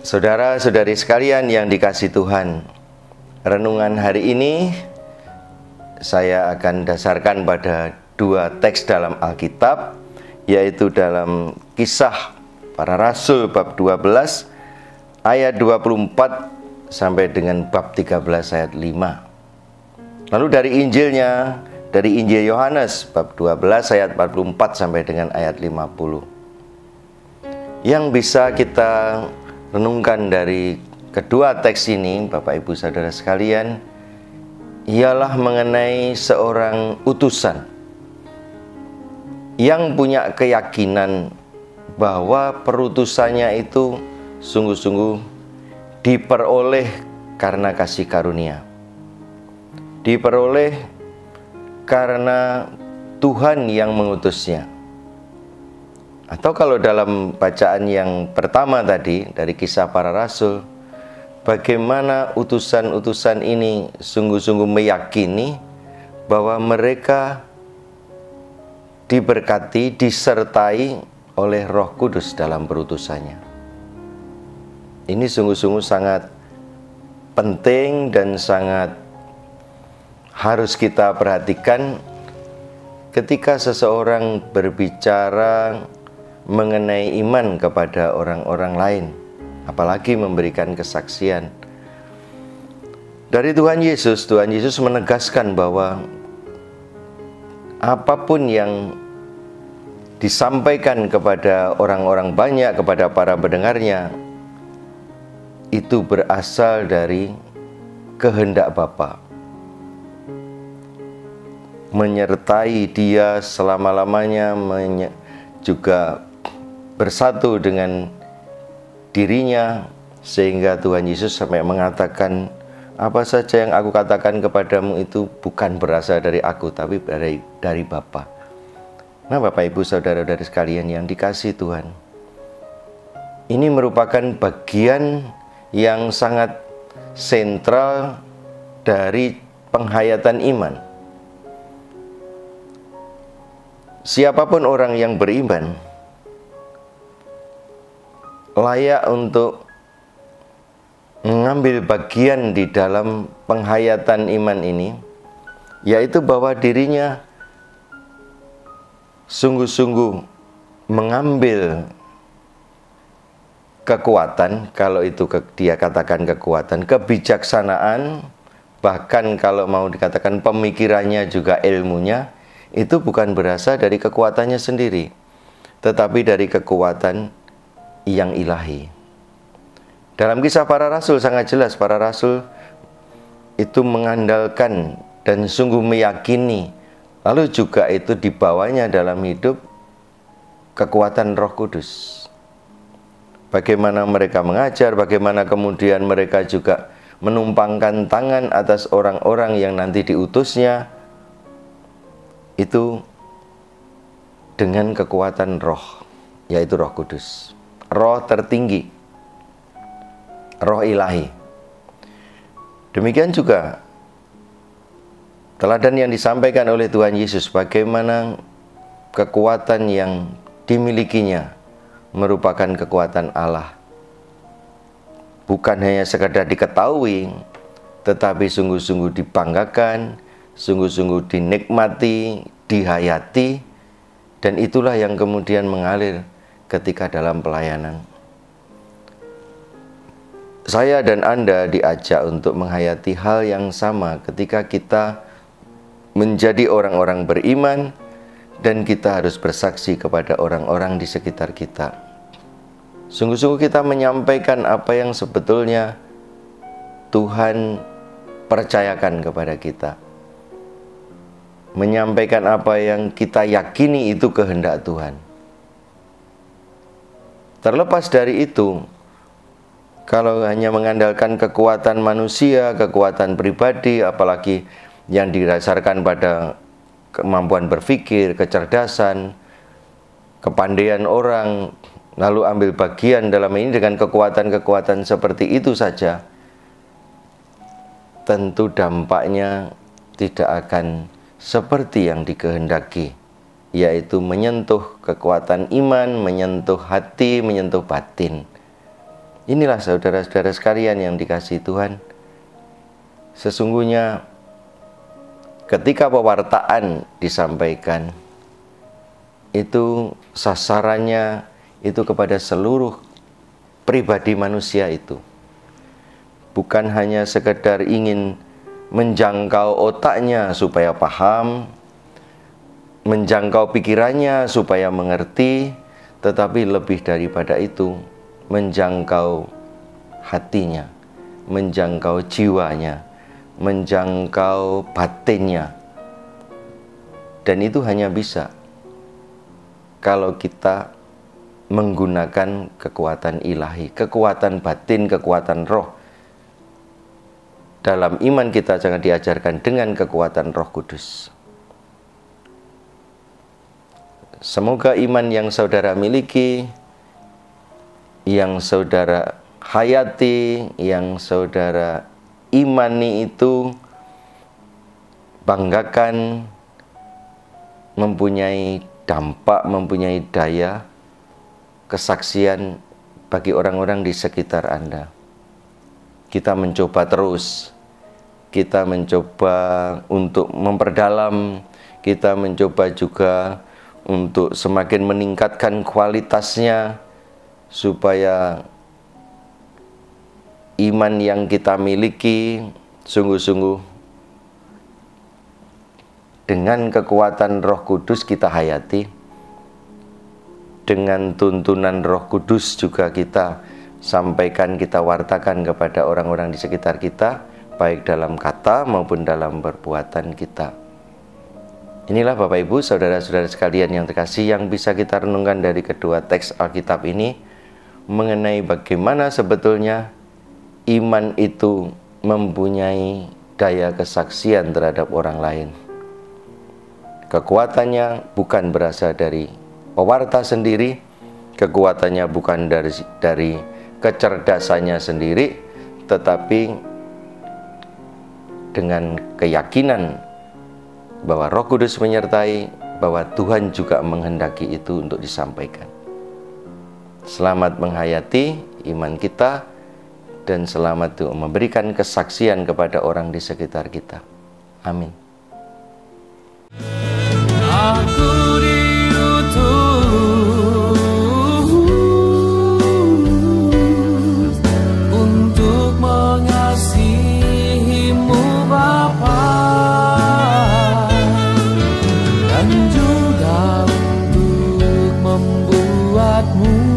Saudara-saudari sekalian yang dikasihi Tuhan, renungan hari ini saya akan dasarkan pada dua teks dalam Alkitab, yaitu dalam Kisah Para Rasul bab 12 ayat 24 sampai dengan bab 13 ayat 5. Lalu dari Injilnya, dari Injil Yohanes bab 12 ayat 44 sampai dengan ayat 50. Yang bisa kita renungkan dari kedua teks ini, Bapak Ibu Saudara sekalian, ialah mengenai seorang utusan yang punya keyakinan bahwa perutusannya itu sungguh-sungguh diperoleh karena kasih karunia, diperoleh karena Tuhan yang mengutusnya. Atau kalau dalam bacaan yang pertama tadi dari Kisah Para Rasul, bagaimana utusan-utusan ini sungguh-sungguh meyakini bahwa mereka diberkati, disertai oleh Roh Kudus dalam perutusannya. Ini sungguh-sungguh sangat penting dan sangat harus kita perhatikan ketika seseorang berbicara mengenai iman kepada orang-orang lain, apalagi memberikan kesaksian. Dari Tuhan Yesus menegaskan bahwa apapun yang disampaikan kepada orang-orang banyak, kepada para pendengarnya, itu berasal dari kehendak Bapa, menyertai dia selama-lamanya, juga bersatu dengan dirinya, sehingga Tuhan Yesus sampai mengatakan, apa saja yang aku katakan kepadamu itu bukan berasal dari aku, tapi dari Bapa. Nah, Bapak Ibu Saudara-saudari sekalian yang dikasihi Tuhan, ini merupakan bagian yang sangat sentral dari penghayatan iman. Siapapun orang yang beriman layak untuk mengambil bagian di dalam penghayatan iman ini, yaitu bahwa dirinya sungguh-sungguh mengambil kekuatan, kalau itu dia katakan kekuatan, kebijaksanaan, bahkan kalau mau dikatakan pemikirannya juga ilmunya, itu bukan berasal dari kekuatannya sendiri, tetapi dari kekuatan yang ilahi. Dalam Kisah Para Rasul sangat jelas, para rasul itu mengandalkan dan sungguh meyakini, lalu juga itu dibawanya dalam hidup kekuatan Roh Kudus. Bagaimana mereka mengajar, bagaimana kemudian mereka juga menumpangkan tangan atas orang-orang yang nanti diutusnya, itu dengan kekuatan roh, yaitu Roh Kudus, roh tertinggi, roh ilahi. Demikian juga teladan yang disampaikan oleh Tuhan Yesus, bagaimana kekuatan yang dimilikinya merupakan kekuatan Allah, bukan hanya sekadar diketahui, tetapi sungguh-sungguh dibanggakan, sungguh-sungguh dinikmati, dihayati, dan itulah yang kemudian mengalir ketika dalam pelayanan. Saya dan Anda diajak untuk menghayati hal yang sama ketika kita menjadi orang-orang beriman dan kita harus bersaksi kepada orang-orang di sekitar kita. Sungguh-sungguh kita menyampaikan apa yang sebetulnya Tuhan percayakan kepada kita, menyampaikan apa yang kita yakini itu kehendak Tuhan. Terlepas dari itu, kalau hanya mengandalkan kekuatan manusia, kekuatan pribadi, apalagi yang didasarkan pada kemampuan berpikir, kecerdasan, kepandaian orang, lalu ambil bagian dalam ini dengan kekuatan-kekuatan seperti itu saja, tentu dampaknya tidak akan seperti yang dikehendaki, yaitu menyentuh kekuatan iman, menyentuh hati, menyentuh batin. Inilah saudara-saudara sekalian yang dikasihi Tuhan, sesungguhnya ketika pewartaan disampaikan, itu sasarannya itu kepada seluruh pribadi manusia itu. Bukan hanya sekedar ingin menjangkau otaknya supaya paham, menjangkau pikirannya supaya mengerti, tetapi lebih daripada itu, menjangkau hatinya, menjangkau jiwanya, menjangkau batinnya. Dan itu hanya bisa kalau kita menggunakan kekuatan ilahi, kekuatan batin, kekuatan roh. Dalam iman kita jangan diajarkan dengan kekuatan Roh Kudus. Semoga iman yang saudara miliki, yang saudara hayati, yang saudara imani itu banggakan, mempunyai dampak, mempunyai daya kesaksian bagi orang-orang di sekitar Anda. Kita mencoba terus, kita mencoba untuk memperdalam, kita mencoba juga untuk semakin meningkatkan kualitasnya, supaya iman yang kita miliki sungguh-sungguh dengan kekuatan Roh Kudus kita hayati, dengan tuntunan Roh Kudus juga kita sampaikan, kita wartakan kepada orang-orang di sekitar kita, baik dalam kata maupun dalam perbuatan kita. Inilah Bapak Ibu, saudara-saudara sekalian yang terkasih, yang bisa kita renungkan dari kedua teks Alkitab ini, mengenai bagaimana sebetulnya iman itu mempunyai daya kesaksian terhadap orang lain. Kekuatannya bukan berasal dari pewarta sendiri, kekuatannya bukan dari kecerdasannya sendiri, tetapi dengan keyakinan bahwa Roh Kudus menyertai, bahwa Tuhan juga menghendaki itu untuk disampaikan. Selamat menghayati iman kita, dan selamat untuk memberikan kesaksian kepada orang di sekitar kita. Amin. Aku diutus untuk mengasihimu Bapa, dan juga untuk membuatmu